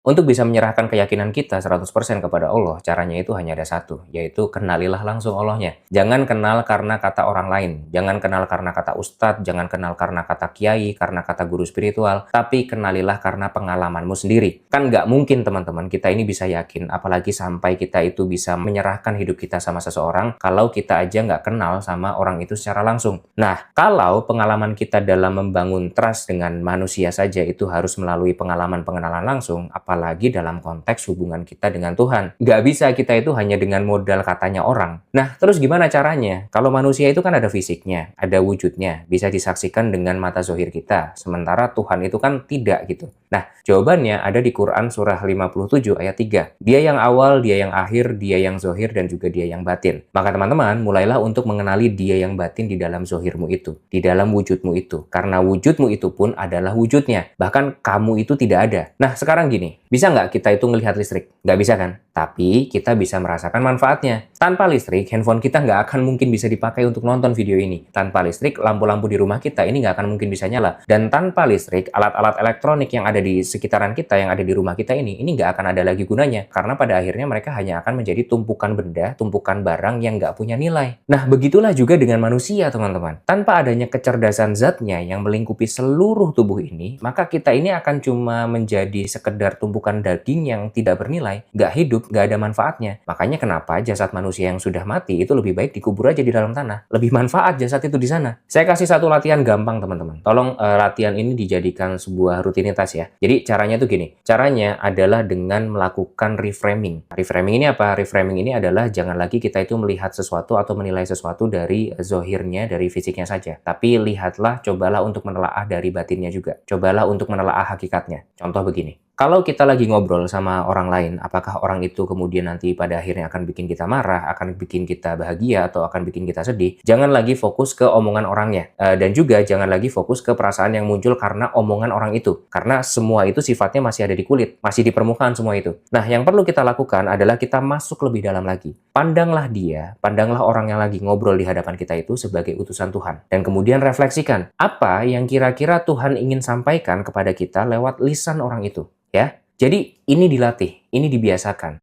Untuk bisa menyerahkan keyakinan kita 100% kepada Allah, caranya itu hanya ada satu, yaitu kenalilah langsung Allahnya. Jangan kenal karena kata orang lain, jangan kenal karena kata ustadz, jangan kenal karena kata kiai, karena kata guru spiritual, tapi kenalilah karena pengalamanmu sendiri. Kan nggak mungkin teman-teman kita ini bisa yakin, apalagi sampai kita itu bisa menyerahkan hidup kita sama seseorang, kalau kita aja nggak kenal sama orang itu secara langsung. Nah, kalau pengalaman kita dalam membangun trust dengan manusia saja itu harus melalui pengalaman pengenalan langsung, apalagi dalam konteks hubungan kita dengan Tuhan. Nggak bisa kita itu hanya dengan modal katanya orang. Nah, terus gimana caranya? Kalau manusia itu kan ada fisiknya, ada wujudnya, bisa disaksikan dengan mata zohir kita. Sementara Tuhan itu kan tidak gitu. Nah, jawabannya ada di Quran surah 57 ayat 3. Dia yang awal, dia yang akhir, dia yang zohir, dan juga dia yang batin. Maka teman-teman, mulailah untuk mengenali dia yang batin di dalam zohirmu itu, di dalam wujudmu itu. Karena wujudmu itu pun adalah wujudnya. Bahkan kamu itu tidak ada. Nah, sekarang gini, bisa nggak kita itu melihat listrik? Nggak bisa kan? Tapi kita bisa merasakan manfaatnya. Tanpa listrik, handphone kita nggak akan mungkin bisa dipakai untuk nonton video ini. Tanpa listrik, lampu-lampu di rumah kita ini nggak akan mungkin bisa nyala. Dan tanpa listrik, alat-alat elektronik yang ada di sekitaran kita, yang ada di rumah kita ini nggak akan ada lagi gunanya. Karena pada akhirnya mereka hanya akan menjadi tumpukan benda, tumpukan barang yang nggak punya nilai. Nah, begitulah juga dengan manusia, teman-teman. Tanpa adanya kecerdasan zatnya yang melingkupi seluruh tubuh ini, maka kita ini akan cuma menjadi sekedar tumpukan daging yang tidak bernilai, nggak hidup, nggak ada manfaatnya. Makanya kenapa jasad manusia yang sudah mati itu lebih baik dikubur aja di dalam tanah. Lebih manfaat jasad itu di sana. Saya kasih satu latihan gampang, teman-teman. Tolong latihan ini dijadikan sebuah rutinitas ya. Jadi caranya tuh gini. Caranya adalah dengan melakukan reframing. Reframing ini apa? Reframing ini adalah jangan lagi kita itu melihat sesuatu atau menilai sesuatu dari zohirnya, dari fisiknya saja. Tapi lihatlah, cobalah untuk menelaah dari batinnya juga. Cobalah untuk menelaah hakikatnya. Contoh begini. Kalau kita lagi ngobrol sama orang lain, apakah orang itu kemudian nanti pada akhirnya akan bikin kita marah, akan bikin kita bahagia, atau akan bikin kita sedih? Jangan lagi fokus ke omongan orangnya. Dan juga jangan lagi fokus ke perasaan yang muncul karena omongan orang itu. Karena semua itu sifatnya masih ada di kulit, masih di permukaan semua itu. Nah, yang perlu kita lakukan adalah kita masuk lebih dalam lagi. Pandanglah dia, pandanglah orang yang lagi ngobrol di hadapan kita itu sebagai utusan Tuhan. Dan kemudian refleksikan, apa yang kira-kira Tuhan ingin sampaikan kepada kita lewat lisan orang itu. Ya, jadi ini dilatih, ini dibiasakan.